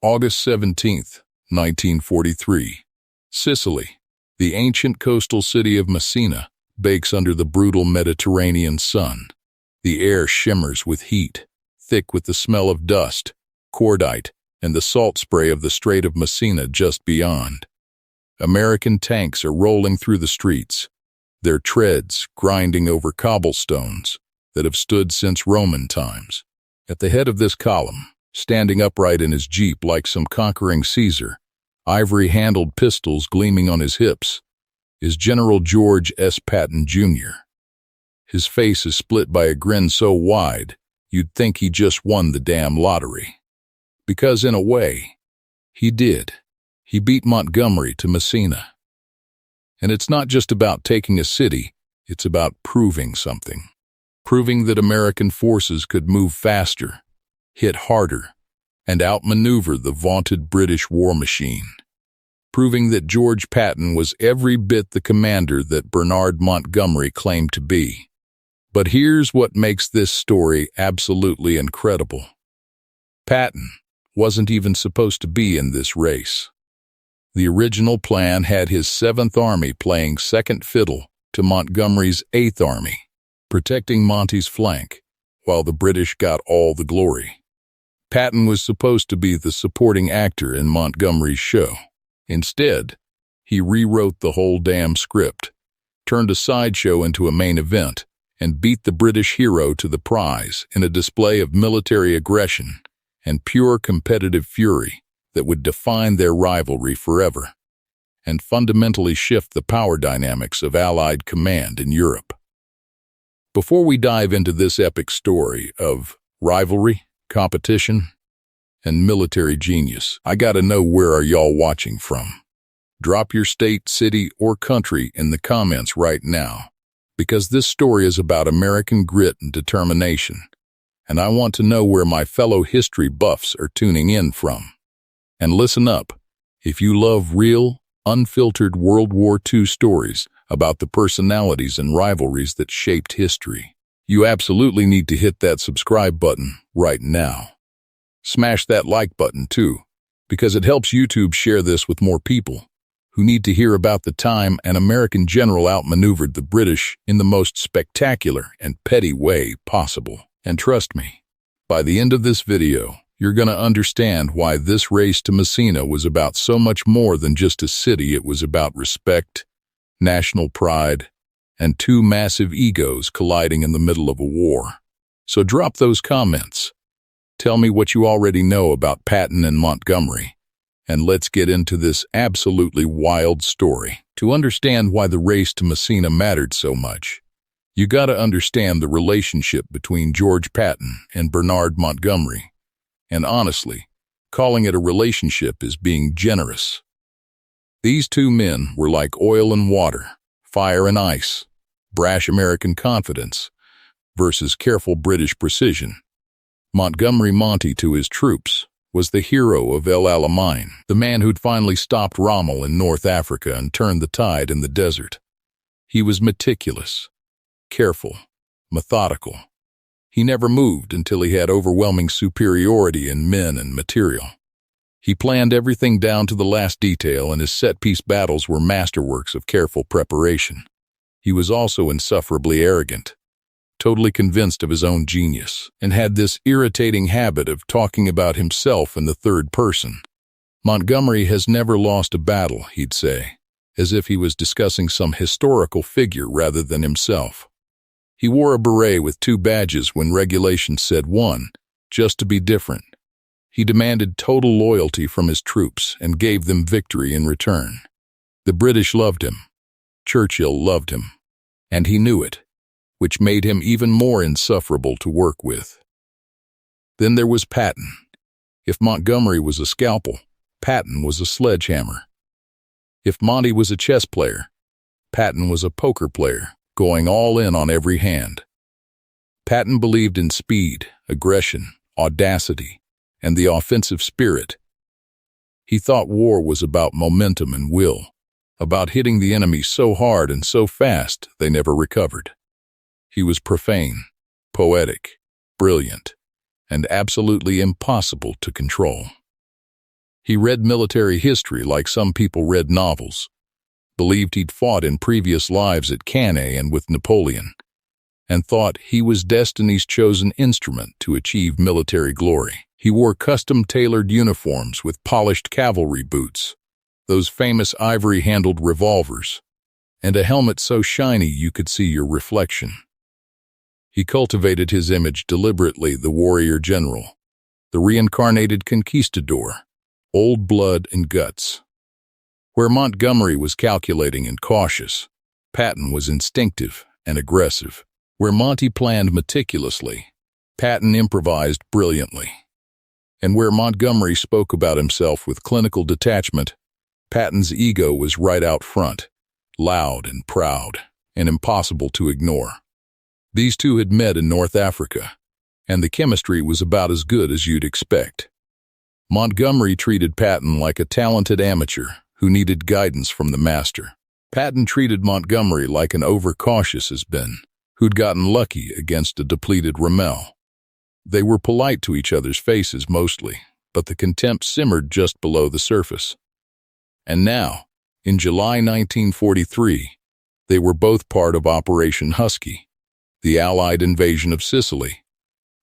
August 17th, 1943. Sicily, the ancient coastal city of Messina, bakes under the brutal Mediterranean sun. The air shimmers with heat, thick with the smell of dust, cordite, and the salt spray of the Strait of Messina just beyond. American tanks are rolling through the streets, their treads grinding over cobblestones that have stood since Roman times. At the head of this column, standing upright in his jeep like some conquering Caesar, ivory-handled pistols gleaming on his hips, is General George S. Patton, Jr. His face is split by a grin so wide, you'd think he just won the damn lottery. Because in a way, he did. He beat Montgomery to Messina. And it's not just about taking a city, it's about proving something. Proving that American forces could move faster, hit harder, and outmaneuver the vaunted British war machine. Proving that George Patton was every bit the commander that Bernard Montgomery claimed to be. But here's what makes this story absolutely incredible. Patton wasn't even supposed to be in this race. The original plan had his 7th Army playing second fiddle to Montgomery's 8th Army, protecting Monty's flank, while the British got all the glory. Patton was supposed to be the supporting actor in Montgomery's show. Instead, he rewrote the whole damn script, turned a sideshow into a main event, and beat the British hero to the prize in a display of military aggression and pure competitive fury that would define their rivalry forever and fundamentally shift the power dynamics of Allied command in Europe. Before we dive into this epic story of rivalry, competition, and military genius, I gotta know, where are y'all watching from? Drop your state, city, or country in the comments right now, because this story is about American grit and determination, and I want to know where my fellow history buffs are tuning in from. And listen up, if you love real, unfiltered World War II stories about the personalities and rivalries that shaped history, you absolutely need to hit that subscribe button right now. Smash that like button too, because it helps YouTube share this with more people who need to hear about the time an American general outmaneuvered the British in the most spectacular and petty way possible. And trust me, by the end of this video, you're going to understand why this race to Messina was about so much more than just a city. It was about respect, national pride, and 2 massive egos colliding in the middle of a war. So drop those comments. Tell me what you already know about Patton and Montgomery, and let's get into this absolutely wild story. To understand why the race to Messina mattered so much, you gotta understand the relationship between George Patton and Bernard Montgomery. And honestly, calling it a relationship is being generous. These 2 men were like oil and water, fire and ice, brash American confidence versus careful British precision. Montgomery Monty, to his troops, was the hero of El Alamein, the man who'd finally stopped Rommel in North Africa and turned the tide in the desert. He was meticulous, careful, methodical. He never moved until he had overwhelming superiority in men and material. He planned everything down to the last detail, and his set-piece battles were masterworks of careful preparation. He was also insufferably arrogant, totally convinced of his own genius, and had this irritating habit of talking about himself in the third person. Montgomery has never lost a battle, he'd say, as if he was discussing some historical figure rather than himself. He wore a beret with 2 badges when regulations said 1, just to be different. He demanded total loyalty from his troops and gave them victory in return. The British loved him. Churchill loved him. And he knew it, which made him even more insufferable to work with. Then there was Patton. If Montgomery was a scalpel, Patton was a sledgehammer. If Monty was a chess player, Patton was a poker player, going all in on every hand. Patton believed in speed, aggression, audacity, and the offensive spirit. He thought war was about momentum and will, about hitting the enemy so hard and so fast they never recovered. He was profane, poetic, brilliant, and absolutely impossible to control. He read military history like some people read novels, believed he'd fought in previous lives at Cannae and with Napoleon, and thought he was destiny's chosen instrument to achieve military glory. He wore custom-tailored uniforms with polished cavalry boots, those famous ivory-handled revolvers, and a helmet so shiny you could see your reflection. He cultivated his image deliberately, the warrior general, the reincarnated conquistador, old blood and guts. Where Montgomery was calculating and cautious, Patton was instinctive and aggressive. Where Monty planned meticulously, Patton improvised brilliantly. And where Montgomery spoke about himself with clinical detachment, Patton's ego was right out front, loud and proud, and impossible to ignore. These two had met in North Africa, and the chemistry was about as good as you'd expect. Montgomery treated Patton like a talented amateur who needed guidance from the master. Patton treated Montgomery like an overcautious has-been who'd gotten lucky against a depleted Rommel. They were polite to each other's faces mostly, but the contempt simmered just below the surface. And now, in July 1943, they were both part of Operation Husky, the Allied invasion of Sicily,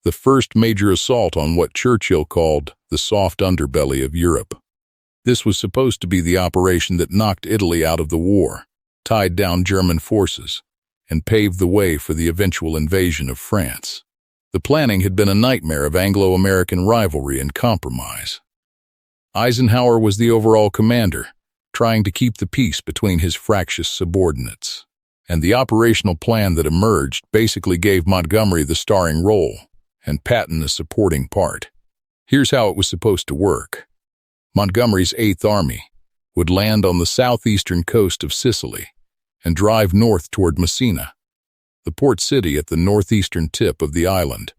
the first major assault on what Churchill called the soft underbelly of Europe. This was supposed to be the operation that knocked Italy out of the war, tied down German forces, and paved the way for the eventual invasion of France. The planning had been a nightmare of Anglo-American rivalry and compromise. Eisenhower was the overall commander, trying to keep the peace between his fractious subordinates. And the operational plan that emerged basically gave Montgomery the starring role, and Patton a supporting part. Here's how it was supposed to work. Montgomery's 8th Army would land on the southeastern coast of Sicily and drive north toward Messina, the port city at the northeastern tip of the island,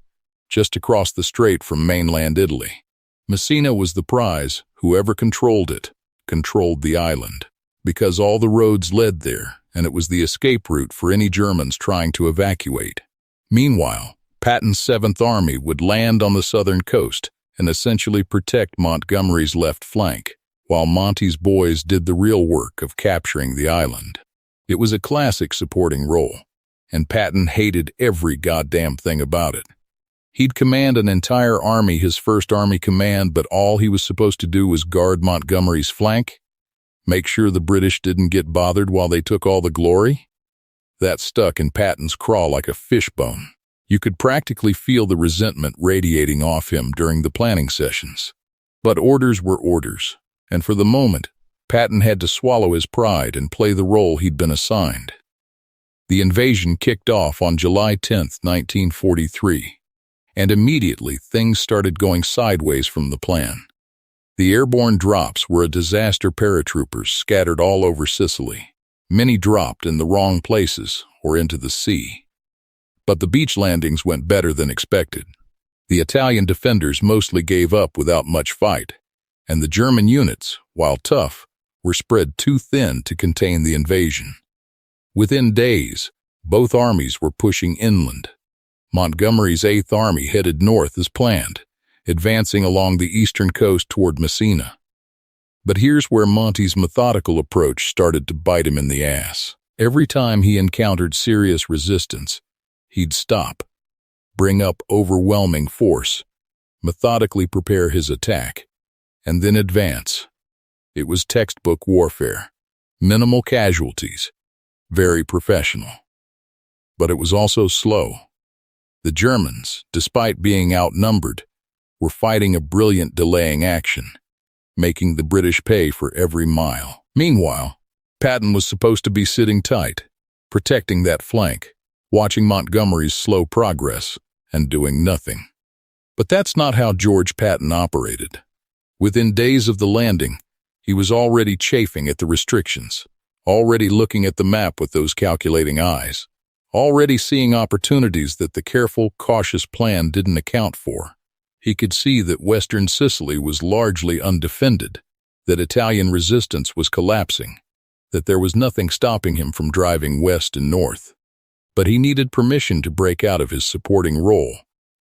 just across the strait from mainland Italy. Messina was the prize. Whoever controlled it controlled the island, because all the roads led there, and it was the escape route for any Germans trying to evacuate. Meanwhile, Patton's 7th Army would land on the southern coast and essentially protect Montgomery's left flank, while Monty's boys did the real work of capturing the island. It was a classic supporting role, and Patton hated every goddamn thing about it. He'd command an entire army, his 1st Army Command, but all he was supposed to do was guard Montgomery's flank, make sure the British didn't get bothered while they took all the glory. That stuck in Patton's craw like a fishbone. You could practically feel the resentment radiating off him during the planning sessions. But orders were orders, and for the moment, Patton had to swallow his pride and play the role he'd been assigned. The invasion kicked off on July 10, 1943, and immediately things started going sideways from the plan. The airborne drops were a disaster. Paratroopers scattered all over Sicily. Many dropped in the wrong places or into the sea. But the beach landings went better than expected. The Italian defenders mostly gave up without much fight, and the German units, while tough, were spread too thin to contain the invasion. Within days, both armies were pushing inland. Montgomery's 8th Army headed north as planned, advancing along the eastern coast toward Messina. But here's where Monty's methodical approach started to bite him in the ass. Every time he encountered serious resistance, he'd stop, bring up overwhelming force, methodically prepare his attack, and then advance. It was textbook warfare, minimal casualties, very professional. But it was also slow. The Germans, despite being outnumbered, were fighting a brilliant delaying action, making the British pay for every mile. Meanwhile, Patton was supposed to be sitting tight, protecting that flank, watching Montgomery's slow progress, and doing nothing. But that's not how George Patton operated. Within days of the landing, he was already chafing at the restrictions, already looking at the map with those calculating eyes, already seeing opportunities that the careful, cautious plan didn't account for. He could see that western Sicily was largely undefended, that Italian resistance was collapsing, that there was nothing stopping him from driving west and north. But he needed permission to break out of his supporting role,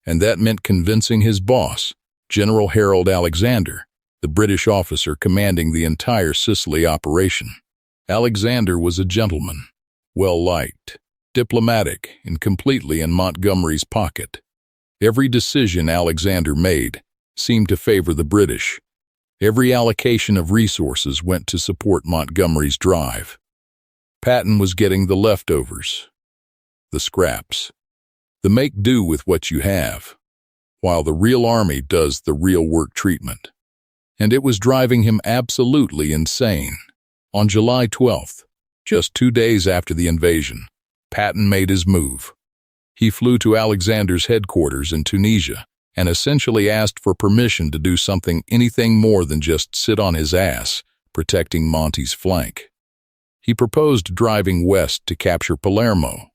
and that meant convincing his boss, General Harold Alexander, the British officer commanding the entire Sicily operation. Alexander was a gentleman, well-liked, diplomatic, and completely in Montgomery's pocket. Every decision Alexander made seemed to favor the British. Every allocation of resources went to support Montgomery's drive. Patton was getting the leftovers, the scraps, the make do with what you have, while the real army does the real work treatment. And it was driving him absolutely insane. On July 12th, just 2 days after the invasion, Patton made his move. He flew to Alexander's headquarters in Tunisia and essentially asked for permission to do anything more than just sit on his ass, protecting Monty's flank. He proposed driving west to capture Palermo,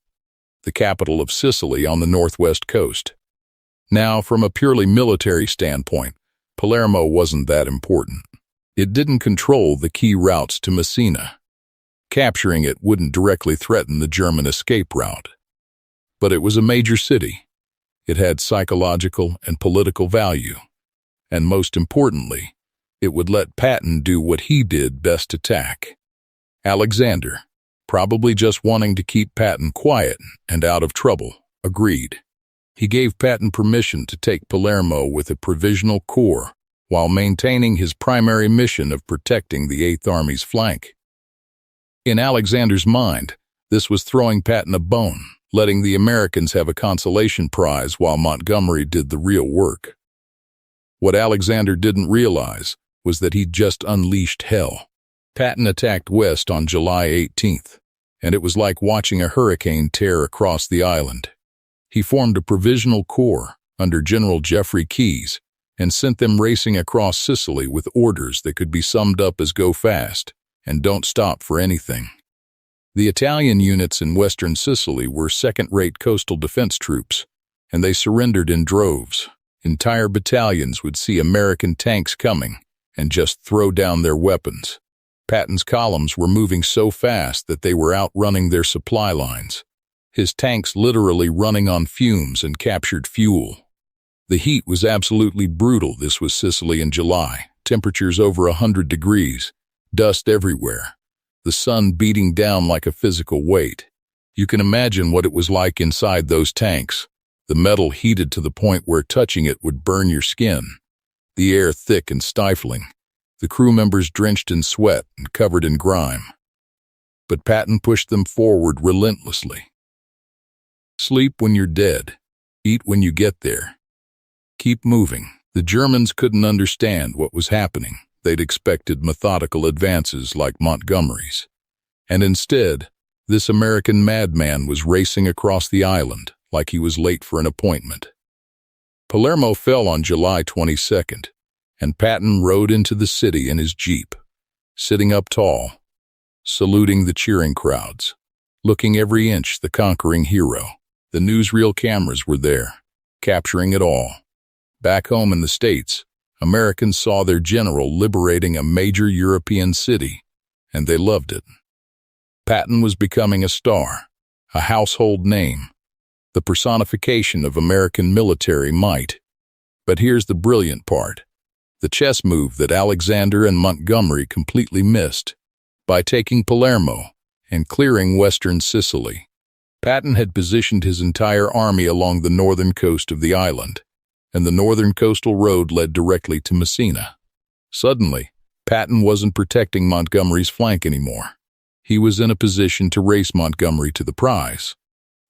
the capital of Sicily on the northwest coast. Now, from a purely military standpoint, Palermo wasn't that important. It didn't control the key routes to Messina. Capturing it wouldn't directly threaten the German escape route. But it was a major city. It had psychological and political value. And most importantly, it would let Patton do what he did best: attack. Alexander, probably just wanting to keep Patton quiet and out of trouble, agreed. He gave Patton permission to take Palermo with a provisional corps while maintaining his primary mission of protecting the Eighth Army's flank. In Alexander's mind, this was throwing Patton a bone, letting the Americans have a consolation prize while Montgomery did the real work. What Alexander didn't realize was that he'd just unleashed hell. Patton attacked west on July 18th, and it was like watching a hurricane tear across the island. He formed a provisional corps under General Geoffrey Keyes and sent them racing across Sicily with orders that could be summed up as "go fast and don't stop for anything." The Italian units in western Sicily were second-rate coastal defense troops, and they surrendered in droves. Entire battalions would see American tanks coming and just throw down their weapons. Patton's columns were moving so fast that they were outrunning their supply lines, his tanks literally running on fumes and captured fuel. The heat was absolutely brutal. This was Sicily in July, temperatures over 100 degrees, dust everywhere, the sun beating down like a physical weight. You can imagine what it was like inside those tanks, the metal heated to the point where touching it would burn your skin, the air thick and stifling, the crew members drenched in sweat and covered in grime. But Patton pushed them forward relentlessly. Sleep when you're dead. Eat when you get there. Keep moving. The Germans couldn't understand what was happening. They'd expected methodical advances like Montgomery's. And instead, this American madman was racing across the island like he was late for an appointment. Palermo fell on July 22nd, and Patton rode into the city in his jeep, sitting up tall, saluting the cheering crowds, looking every inch the conquering hero. The newsreel cameras were there, capturing it all. Back home in the States, Americans saw their general liberating a major European city, and they loved it. Patton was becoming a star, a household name, the personification of American military might. But here's the brilliant part: the chess move that Alexander and Montgomery completely missed. By taking Palermo and clearing western Sicily, Patton had positioned his entire army along the northern coast of the island, and the northern coastal road led directly to Messina. Suddenly, Patton wasn't protecting Montgomery's flank anymore. He was in a position to race Montgomery to the prize.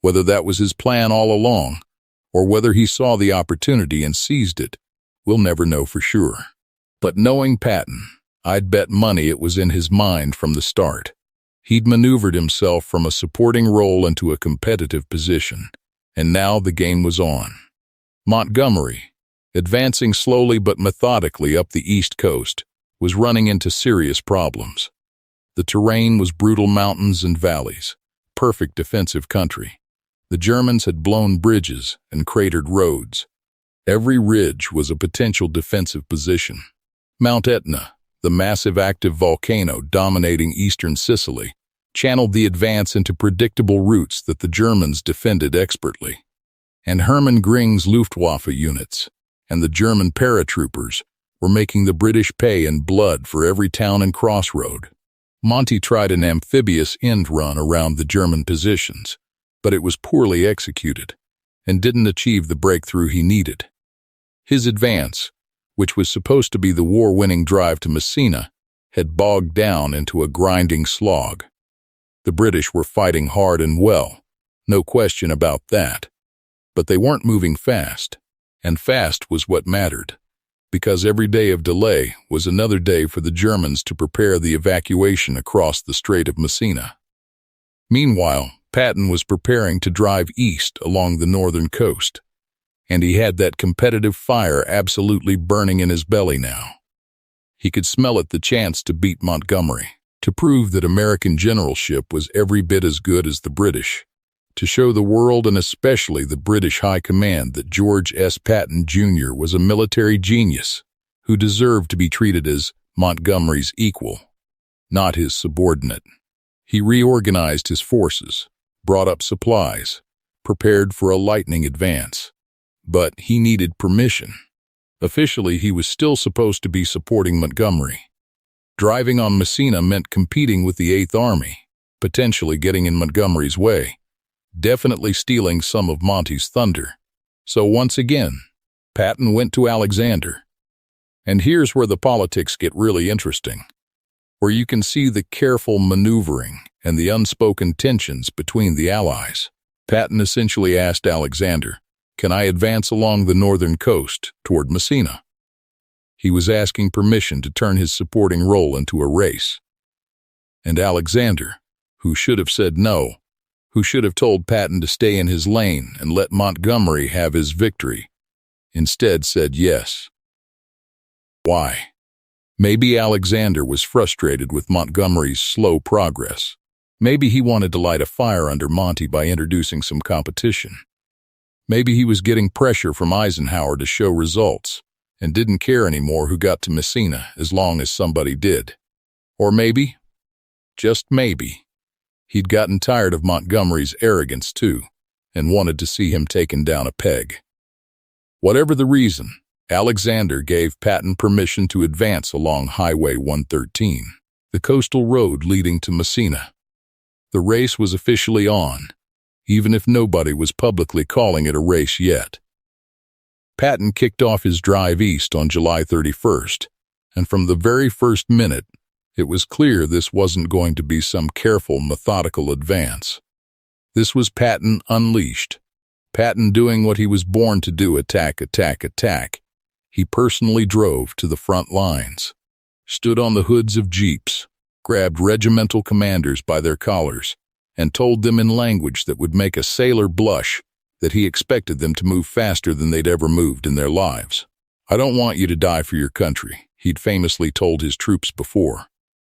Whether that was his plan all along, or whether he saw the opportunity and seized it, we'll never know for sure. But knowing Patton, I'd bet money it was in his mind from the start. He'd maneuvered himself from a supporting role into a competitive position, and now the game was on. Montgomery, advancing slowly but methodically up the east coast, was running into serious problems. The terrain was brutal mountains and valleys, perfect defensive country. The Germans had blown bridges and cratered roads. Every ridge was a potential defensive position. Mount Etna, the massive active volcano dominating eastern Sicily, channeled the advance into predictable routes that the Germans defended expertly. And Hermann Göring's Luftwaffe units and the German paratroopers were making the British pay in blood for every town and crossroad. Monty tried an amphibious end-run around the German positions, but it was poorly executed and didn't achieve the breakthrough he needed. His advance, which was supposed to be the war-winning drive to Messina, had bogged down into a grinding slog. The British were fighting hard and well, no question about that. But they weren't moving fast, and fast was what mattered, because every day of delay was another day for the Germans to prepare the evacuation across the Strait of Messina. Meanwhile, Patton was preparing to drive east along the northern coast, and he had that competitive fire absolutely burning in his belly now. He could smell it, the chance to beat Montgomery, to prove that American generalship was every bit as good as the British, to show the world and especially the British High Command that George S. Patton, Jr. was a military genius who deserved to be treated as Montgomery's equal, not his subordinate. He reorganized his forces, brought up supplies, prepared for a lightning advance. But he needed permission. Officially, he was still supposed to be supporting Montgomery. Driving on Messina meant competing with the Eighth Army, potentially getting in Montgomery's way, definitely stealing some of Monty's thunder. So once again, Patton went to Alexander. And here's where the politics get really interesting, where you can see the careful maneuvering and the unspoken tensions between the allies. Patton essentially asked Alexander, "Can I advance along the northern coast toward Messina?" He was asking permission to turn his supporting role into a race. And Alexander, who should have said no, who should have told Patton to stay in his lane and let Montgomery have his victory, instead said yes. Why? Maybe Alexander was frustrated with Montgomery's slow progress. Maybe he wanted to light a fire under Monty by introducing some competition. Maybe he was getting pressure from Eisenhower to show results and didn't care anymore who got to Messina as long as somebody did. Or maybe, just maybe, he'd gotten tired of Montgomery's arrogance too and wanted to see him taken down a peg. Whatever the reason, Alexander gave Patton permission to advance along Highway 113, the coastal road leading to Messina. The race was officially on, even if nobody was publicly calling it a race yet. Patton kicked off his drive east on July 31st, and from the very first minute, it was clear this wasn't going to be some careful, methodical advance. This was Patton unleashed. Patton doing what he was born to do, attack, attack, attack. He personally drove to the front lines, stood on the hoods of jeeps, grabbed regimental commanders by their collars, and told them in language that would make a sailor blush that he expected them to move faster than they'd ever moved in their lives. "I don't want you to die for your country," he'd famously told his troops before.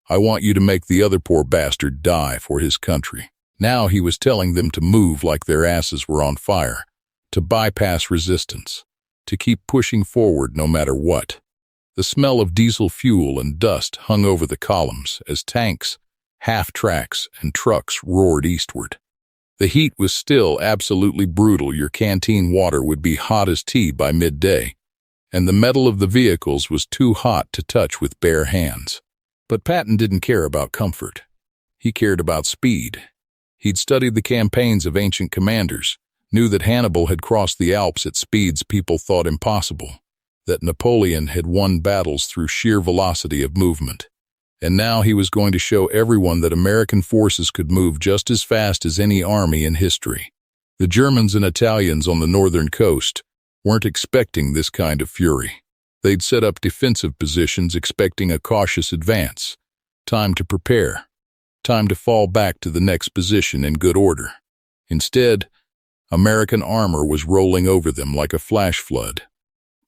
"I want you to make the other poor bastard die for his country." Now he was telling them to move like their asses were on fire, to bypass resistance, to keep pushing forward no matter what. The smell of diesel fuel and dust hung over the columns as tanks, half-tracks, and trucks roared eastward. The heat was still absolutely brutal. Your canteen water would be hot as tea by midday, and the metal of the vehicles was too hot to touch with bare hands. But Patton didn't care about comfort. He cared about speed. He'd studied the campaigns of ancient commanders, knew that Hannibal had crossed the Alps at speeds people thought impossible, that Napoleon had won battles through sheer velocity of movement. And now he was going to show everyone that American forces could move just as fast as any army in history. The Germans and Italians on the northern coast weren't expecting this kind of fury. They'd set up defensive positions expecting a cautious advance, time to prepare, time to fall back to the next position in good order. Instead, American armor was rolling over them like a flash flood.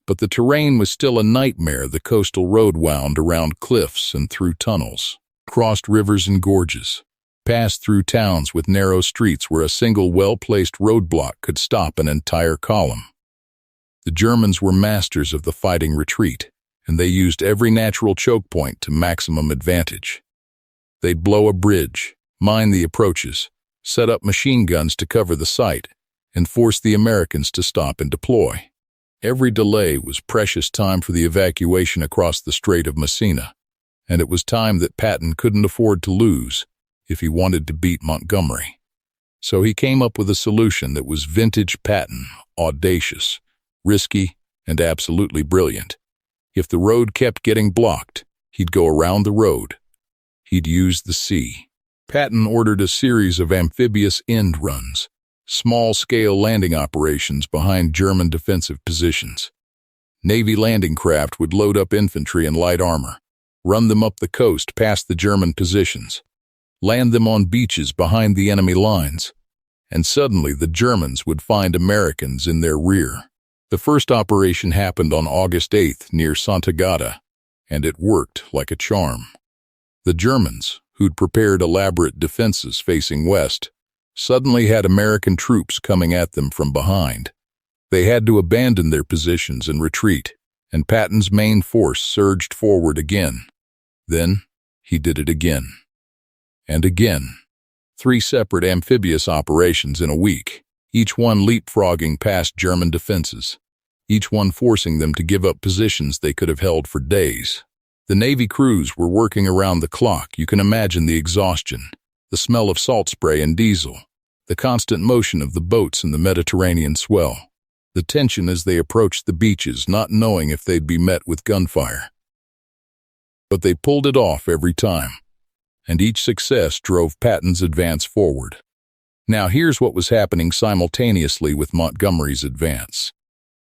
But the terrain was still a nightmare. The coastal road wound around cliffs and through tunnels, crossed rivers and gorges, passed through towns with narrow streets where a single well-placed roadblock could stop an entire column. The Germans were masters of the fighting retreat, and they used every natural choke point to maximum advantage. They'd blow a bridge, mine the approaches, set up machine guns to cover the site, and force the Americans to stop and deploy. Every delay was precious time for the evacuation across the Strait of Messina, and it was time that Patton couldn't afford to lose if he wanted to beat Montgomery. So he came up with a solution that was vintage Patton, audacious, risky, and absolutely brilliant. If the road kept getting blocked, he'd go around the road. He'd use the sea. Patton ordered a series of amphibious end-runs, small-scale landing operations behind German defensive positions. Navy landing craft would load up infantry and light armor, run them up the coast past the German positions, land them on beaches behind the enemy lines, and suddenly the Germans would find Americans in their rear. The first operation happened on August 8th near Sant'Agata, and it worked like a charm. The Germans, who'd prepared elaborate defenses facing west, suddenly had American troops coming at them from behind. They had to abandon their positions and retreat, and Patton's main force surged forward again. Then he did it again. And again. 3 separate amphibious operations in a week, each one leapfrogging past German defenses, each one forcing them to give up positions they could have held for days. The Navy crews were working around the clock. You can imagine the exhaustion, the smell of salt spray and diesel, the constant motion of the boats in the Mediterranean swell, the tension as they approached the beaches, not knowing if they'd be met with gunfire. But they pulled it off every time, and each success drove Patton's advance forward. Now here's what was happening simultaneously with Montgomery's advance,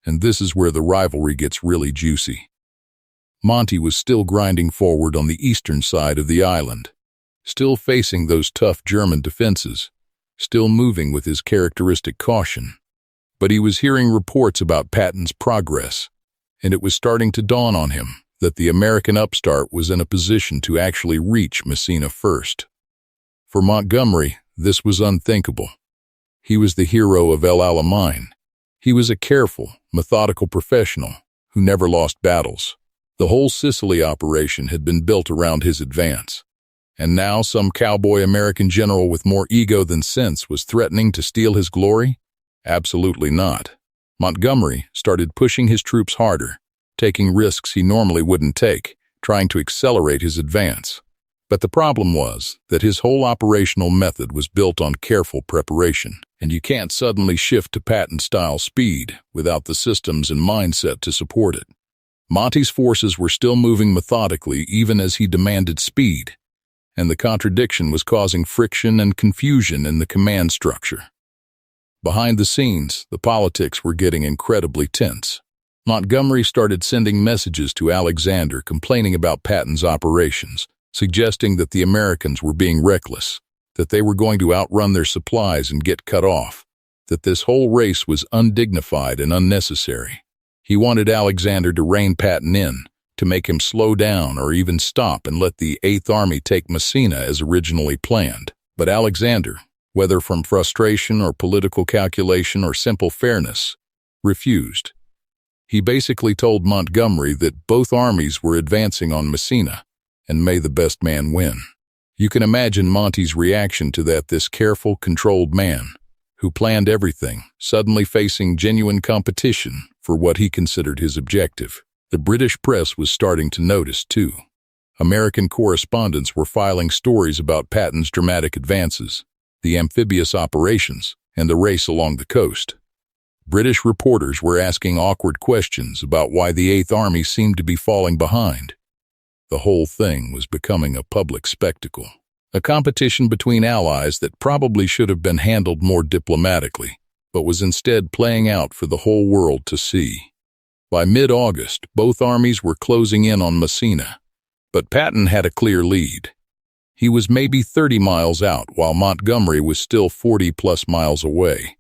and this is where the rivalry gets really juicy. Monty was still grinding forward on the eastern side of the island, still facing those tough German defenses, still moving with his characteristic caution. But he was hearing reports about Patton's progress, and it was starting to dawn on him that the American upstart was in a position to actually reach Messina first. For Montgomery, this was unthinkable. He was the hero of El Alamein. He was a careful, methodical professional who never lost battles. The whole Sicily operation had been built around his advance. And now some cowboy American general with more ego than sense was threatening to steal his glory? Absolutely not. Montgomery started pushing his troops harder, taking risks he normally wouldn't take, trying to accelerate his advance. But the problem was that his whole operational method was built on careful preparation, and you can't suddenly shift to Patton-style speed without the systems and mindset to support it. Monty's forces were still moving methodically even as he demanded speed, and the contradiction was causing friction and confusion in the command structure. Behind the scenes, the politics were getting incredibly tense. Montgomery started sending messages to Alexander complaining about Patton's operations, suggesting that the Americans were being reckless, that they were going to outrun their supplies and get cut off, that this whole race was undignified and unnecessary. He wanted Alexander to rein Patton in, to make him slow down or even stop and let the 8th Army take Messina as originally planned. But Alexander, whether from frustration or political calculation or simple fairness, refused. He basically told Montgomery that both armies were advancing on Messina, and may the best man win. You can imagine Monty's reaction to that, this careful, controlled man, who planned everything, suddenly facing genuine competition for what he considered his objective. The British press was starting to notice, too. American correspondents were filing stories about Patton's dramatic advances, the amphibious operations, and the race along the coast. British reporters were asking awkward questions about why the 8th Army seemed to be falling behind. The whole thing was becoming a public spectacle, a competition between allies that probably should have been handled more diplomatically, but was instead playing out for the whole world to see. By mid-August, both armies were closing in on Messina, but Patton had a clear lead. He was maybe 30 miles out, while Montgomery was still 40-plus miles away,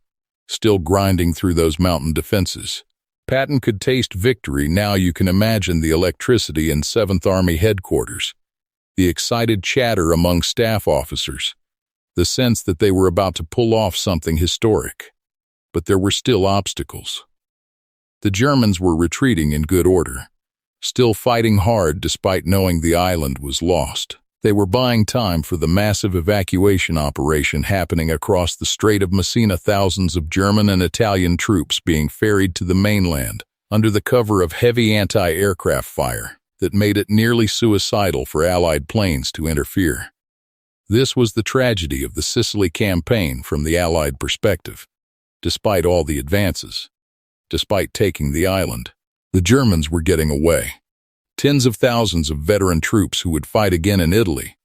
still grinding through those mountain defenses. Patton could taste victory. Now you can imagine the electricity in 7th Army headquarters, the excited chatter among staff officers, the sense that they were about to pull off something historic. But there were still obstacles. The Germans were retreating in good order, still fighting hard despite knowing the island was lost. They were buying time for the massive evacuation operation happening across the Strait of Messina, thousands of German and Italian troops being ferried to the mainland, under the cover of heavy anti-aircraft fire that made it nearly suicidal for Allied planes to interfere. This was the tragedy of the Sicily campaign from the Allied perspective. Despite all the advances, despite taking the island, the Germans were getting away. Tens of thousands of veteran troops who would fight again in Italy,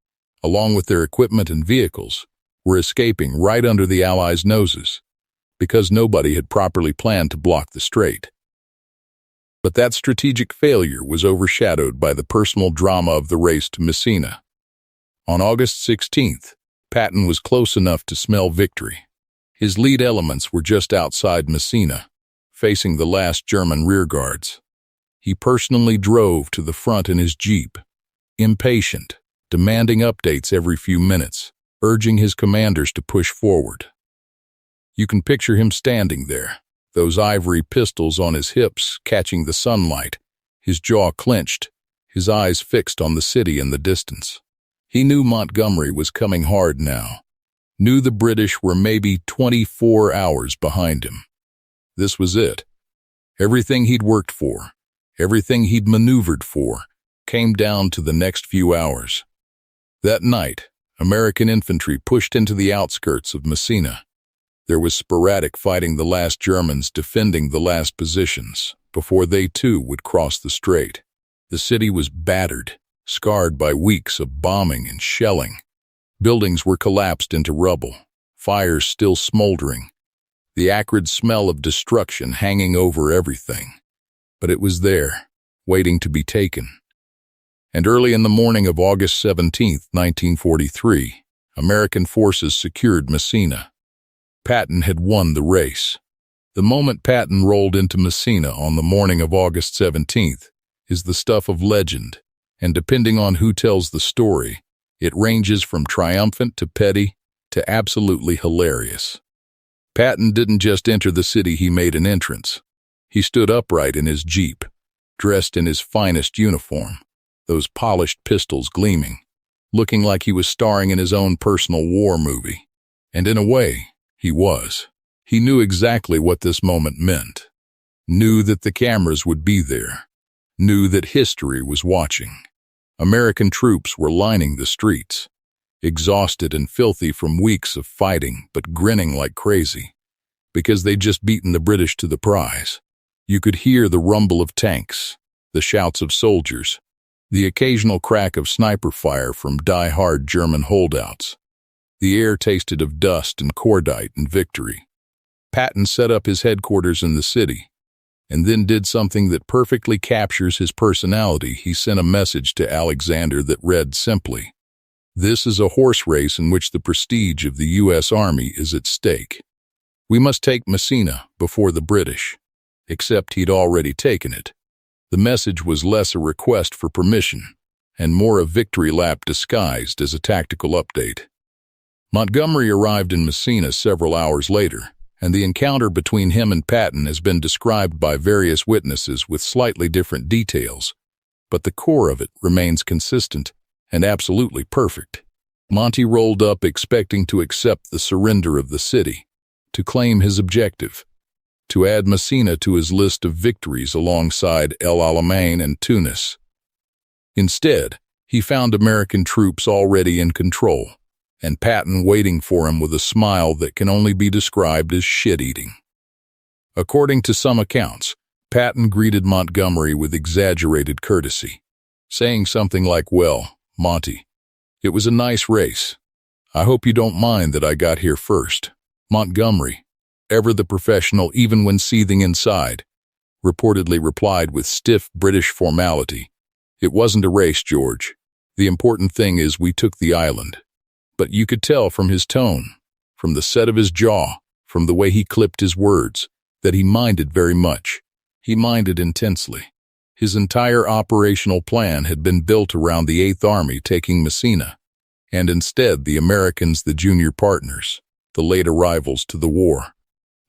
along with their equipment and vehicles, were escaping right under the Allies' noses, because nobody had properly planned to block the strait. But that strategic failure was overshadowed by the personal drama of the race to Messina. On August 16th, Patton was close enough to smell victory. His lead elements were just outside Messina, facing the last German rearguards. He personally drove to the front in his jeep, impatient, demanding updates every few minutes, urging his commanders to push forward. You can picture him standing there, those ivory pistols on his hips catching the sunlight, his jaw clenched, his eyes fixed on the city in the distance. He knew Montgomery was coming hard now, knew the British were maybe 24 hours behind him. This was it. Everything he'd worked for, everything he'd maneuvered for, came down to the next few hours. That night, American infantry pushed into the outskirts of Messina. There was sporadic fighting, the last Germans defending the last positions before they too would cross the strait. The city was battered, scarred by weeks of bombing and shelling. Buildings were collapsed into rubble, fires still smoldering, the acrid smell of destruction hanging over everything. But it was there, waiting to be taken. And early in the morning of August 17, 1943, American forces secured Messina. Patton had won the race. The moment Patton rolled into Messina on the morning of August 17th is the stuff of legend, and depending on who tells the story, it ranges from triumphant to petty to absolutely hilarious. Patton didn't just enter the city, he made an entrance. He stood upright in his jeep, dressed in his finest uniform, those polished pistols gleaming, looking like he was starring in his own personal war movie. And in a way, he was. He knew exactly what this moment meant, knew that the cameras would be there, knew that history was watching. American troops were lining the streets, exhausted and filthy from weeks of fighting, but grinning like crazy, because they'd just beaten the British to the prize. You could hear the rumble of tanks, the shouts of soldiers, the occasional crack of sniper fire from die-hard German holdouts. The air tasted of dust and cordite and victory. Patton set up his headquarters in the city, and then did something that perfectly captures his personality. He sent a message to Alexander that read simply, "This is a horse race in which the prestige of the U.S. Army is at stake. We must take Messina before the British." Except he'd already taken it. The message was less a request for permission, and more a victory lap disguised as a tactical update. Montgomery arrived in Messina several hours later, and the encounter between him and Patton has been described by various witnesses with slightly different details, but the core of it remains consistent and absolutely perfect. Monty rolled up expecting to accept the surrender of the city, to claim his objective, to add Messina to his list of victories alongside El Alamein and Tunis. Instead, he found American troops already in control, and Patton waiting for him with a smile that can only be described as shit-eating. According to some accounts, Patton greeted Montgomery with exaggerated courtesy, saying something like, "Well, Monty, it was a nice race. I hope you don't mind that I got here first." Montgomery, ever the professional even when seething inside, reportedly replied with stiff British formality, "It wasn't a race, George. The important thing is we took the island." But you could tell from his tone, from the set of his jaw, from the way he clipped his words, that he minded very much. He minded intensely. His entire operational plan had been built around the Eighth Army taking Messina, and instead the Americans, the junior partners, the late arrivals to the war,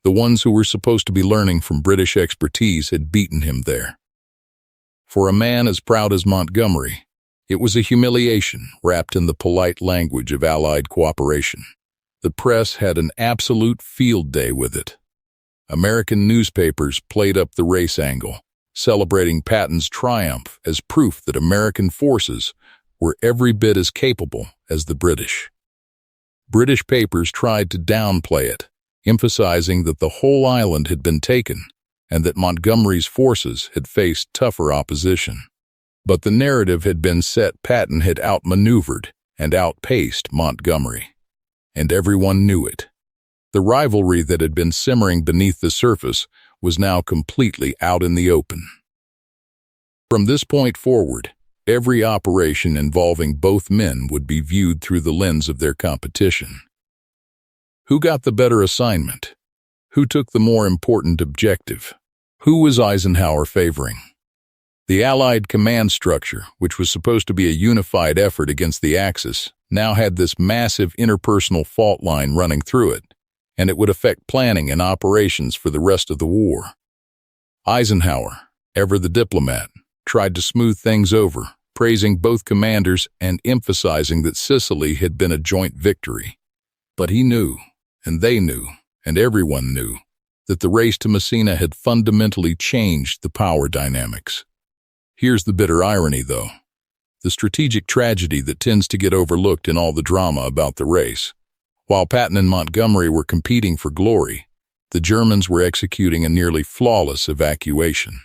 the ones who were supposed to be learning from British expertise, had beaten him there. For a man as proud as Montgomery, it was a humiliation wrapped in the polite language of Allied cooperation. The press had an absolute field day with it. American newspapers played up the race angle, celebrating Patton's triumph as proof that American forces were every bit as capable as the British. British papers tried to downplay it, emphasizing that the whole island had been taken and that Montgomery's forces had faced tougher opposition. But the narrative had been set. Patton had outmaneuvered and outpaced Montgomery, and everyone knew it. The rivalry that had been simmering beneath the surface was now completely out in the open. From this point forward, every operation involving both men would be viewed through the lens of their competition. Who got the better assignment? Who took the more important objective? Who was Eisenhower favoring? The Allied command structure, which was supposed to be a unified effort against the Axis, now had this massive interpersonal fault line running through it, and it would affect planning and operations for the rest of the war. Eisenhower, ever the diplomat, tried to smooth things over, praising both commanders and emphasizing that Sicily had been a joint victory. But he knew, and they knew, and everyone knew, that the race to Messina had fundamentally changed the power dynamics. Here's the bitter irony, though. The strategic tragedy that tends to get overlooked in all the drama about the race. While Patton and Montgomery were competing for glory, the Germans were executing a nearly flawless evacuation.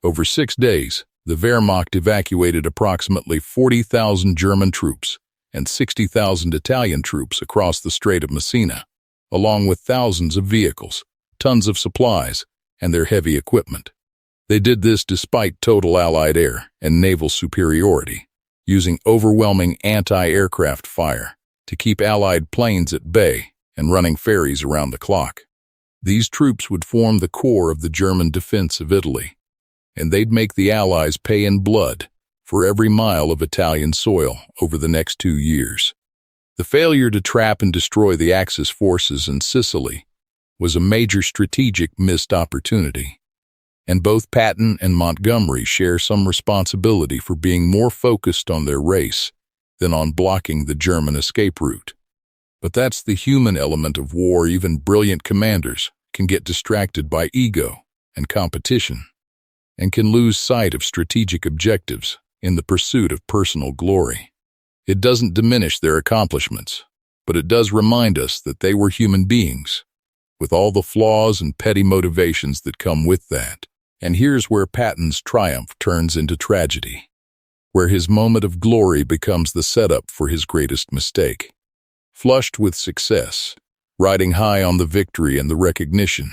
Over 6 days, the Wehrmacht evacuated approximately 40,000 German troops and 60,000 Italian troops across the Strait of Messina, along with thousands of vehicles, tons of supplies, and their heavy equipment. They did this despite total Allied air and naval superiority, using overwhelming anti-aircraft fire to keep Allied planes at bay and running ferries around the clock. These troops would form the core of the German defense of Italy, and they'd make the Allies pay in blood for every mile of Italian soil over the next 2 years. The failure to trap and destroy the Axis forces in Sicily was a major strategic missed opportunity, and both Patton and Montgomery share some responsibility for being more focused on their race than on blocking the German escape route. But that's the human element of war. Even brilliant commanders can get distracted by ego and competition, and can lose sight of strategic objectives in the pursuit of personal glory. It doesn't diminish their accomplishments, but it does remind us that they were human beings, with all the flaws and petty motivations that come with that. And here's where Patton's triumph turns into tragedy, where his moment of glory becomes the setup for his greatest mistake. Flushed with success, riding high on the victory and the recognition,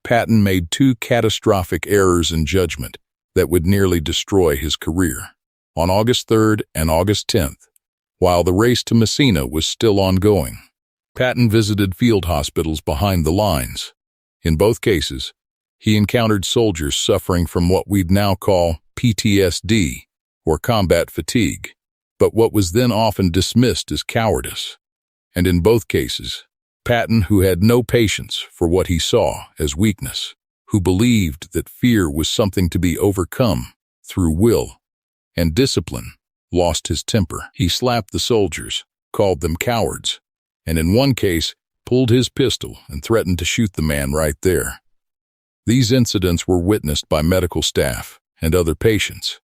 Patton made 2 catastrophic errors in judgment that would nearly destroy his career. On August 3rd and August 10th, while the race to Messina was still ongoing, Patton visited field hospitals behind the lines. In both cases, he encountered soldiers suffering from what we'd now call PTSD, or combat fatigue, but what was then often dismissed as cowardice. And in both cases, Patton, who had no patience for what he saw as weakness, who believed that fear was something to be overcome through will and discipline, lost his temper. He slapped the soldiers, called them cowards, and in one case, pulled his pistol and threatened to shoot the man right there. These incidents were witnessed by medical staff and other patients,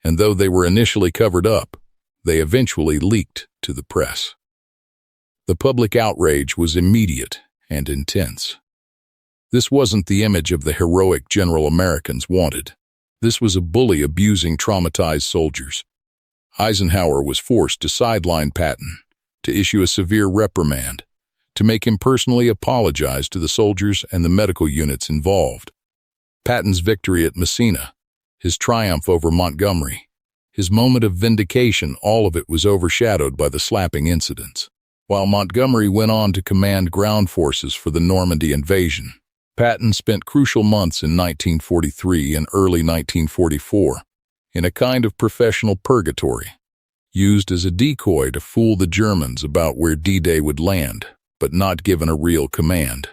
and though they were initially covered up, they eventually leaked to the press. The public outrage was immediate and intense. This wasn't the image of the heroic general Americans wanted. This was a bully abusing traumatized soldiers. Eisenhower was forced to sideline Patton, to issue a severe reprimand, to make him personally apologize to the soldiers and the medical units involved. Patton's victory at Messina, his triumph over Montgomery, his moment of vindication, all of it was overshadowed by the slapping incidents. While Montgomery went on to command ground forces for the Normandy invasion, Patton spent crucial months in 1943 and early 1944 in a kind of professional purgatory, used as a decoy to fool the Germans about where D-Day would land, but not given a real command.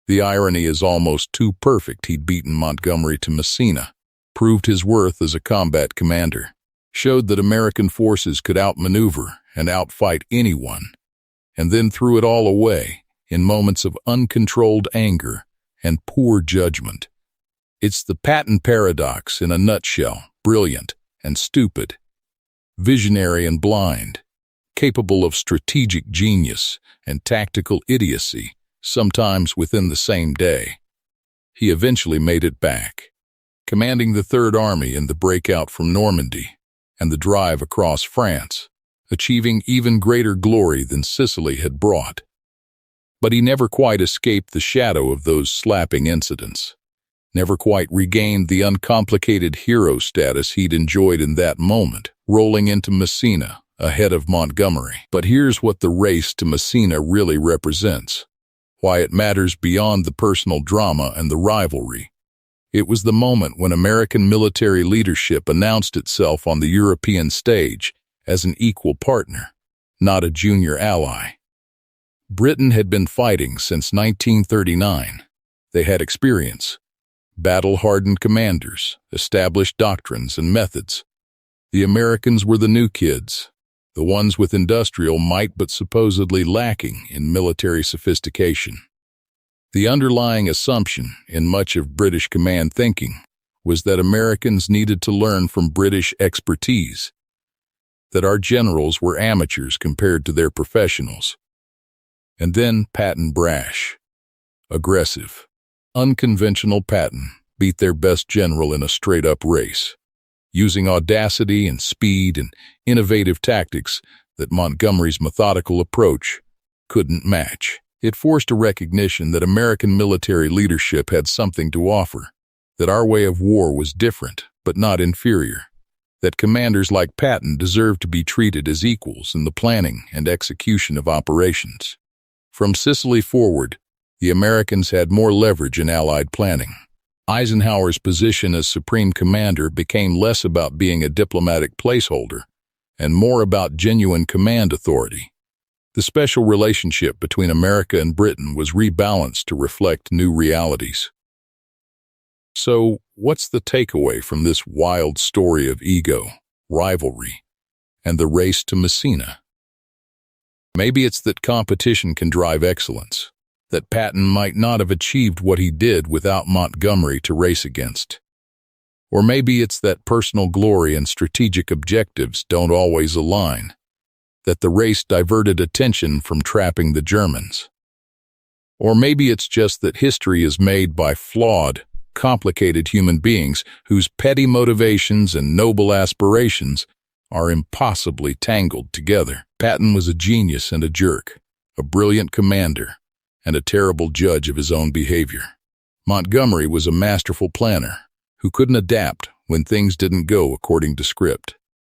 The irony is almost too perfect. He'd beaten Montgomery to Messina, proved his worth as a combat commander, showed that American forces could outmaneuver and outfight anyone, and then threw it all away in moments of uncontrolled anger and poor judgment. It's the Patton paradox in a nutshell: brilliant and stupid, visionary and blind, capable of strategic genius and tactical idiocy, sometimes within the same day. He eventually made it back, commanding the Third Army in the breakout from Normandy and the drive across France, achieving even greater glory than Sicily had brought. But he never quite escaped the shadow of those slapping incidents, never quite regained the uncomplicated hero status he'd enjoyed in that moment, rolling into Messina ahead of Montgomery. But here's what the race to Messina really represents, why it matters beyond the personal drama and the rivalry. It was the moment when American military leadership announced itself on the European stage as an equal partner, not a junior ally. Britain had been fighting since 1939. They had experience, battle-hardened commanders, established doctrines and methods. The Americans were the new kids, the ones with industrial might but supposedly lacking in military sophistication. The underlying assumption in much of British command thinking was that Americans needed to learn from British expertise, that our generals were amateurs compared to their professionals. And then Patton, brash, aggressive, unconventional Patton, beat their best general in a straight-up race, using audacity and speed and innovative tactics that Montgomery's methodical approach couldn't match. It forced a recognition that American military leadership had something to offer, that our way of war was different but not inferior, that commanders like Patton deserved to be treated as equals in the planning and execution of operations. From Sicily forward, the Americans had more leverage in Allied planning. Eisenhower's position as Supreme Commander became less about being a diplomatic placeholder and more about genuine command authority. The special relationship between America and Britain was rebalanced to reflect new realities. So, what's the takeaway from this wild story of ego, rivalry, and the race to Messina? Maybe it's that competition can drive excellence, that Patton might not have achieved what he did without Montgomery to race against. Or maybe it's that personal glory and strategic objectives don't always align, that the race diverted attention from trapping the Germans. Or maybe it's just that history is made by flawed, complicated human beings whose petty motivations and noble aspirations are impossibly tangled together. Patton was a genius and a jerk, a brilliant commander, and a terrible judge of his own behavior. Montgomery was a masterful planner who couldn't adapt when things didn't go according to script.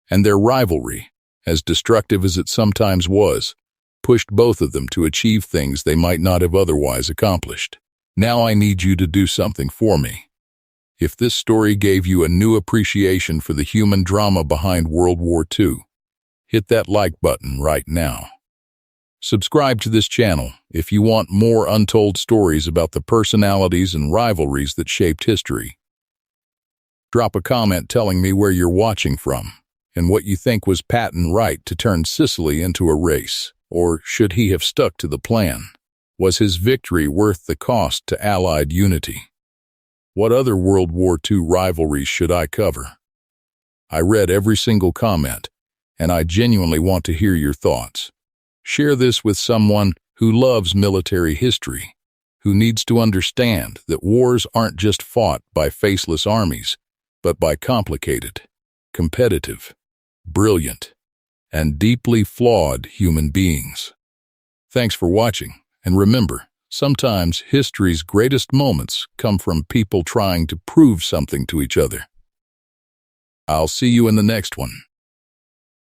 And their rivalry, as destructive as it sometimes was, pushed both of them to achieve things they might not have otherwise accomplished. Now I need you to do something for me. If this story gave you a new appreciation for the human drama behind World War II, hit that like button right now. Subscribe to this channel if you want more untold stories about the personalities and rivalries that shaped history. Drop a comment telling me where you're watching from and what you think. Was Patton right to turn Sicily into a race, or should he have stuck to the plan? Was his victory worth the cost to Allied unity? What other World War II rivalries should I cover? I read every single comment, and I genuinely want to hear your thoughts. Share this with someone who loves military history, who needs to understand that wars aren't just fought by faceless armies, but by complicated, competitive, brilliant, and deeply flawed human beings. Thanks for watching, and remember, sometimes history's greatest moments come from people trying to prove something to each other. I'll see you in the next one.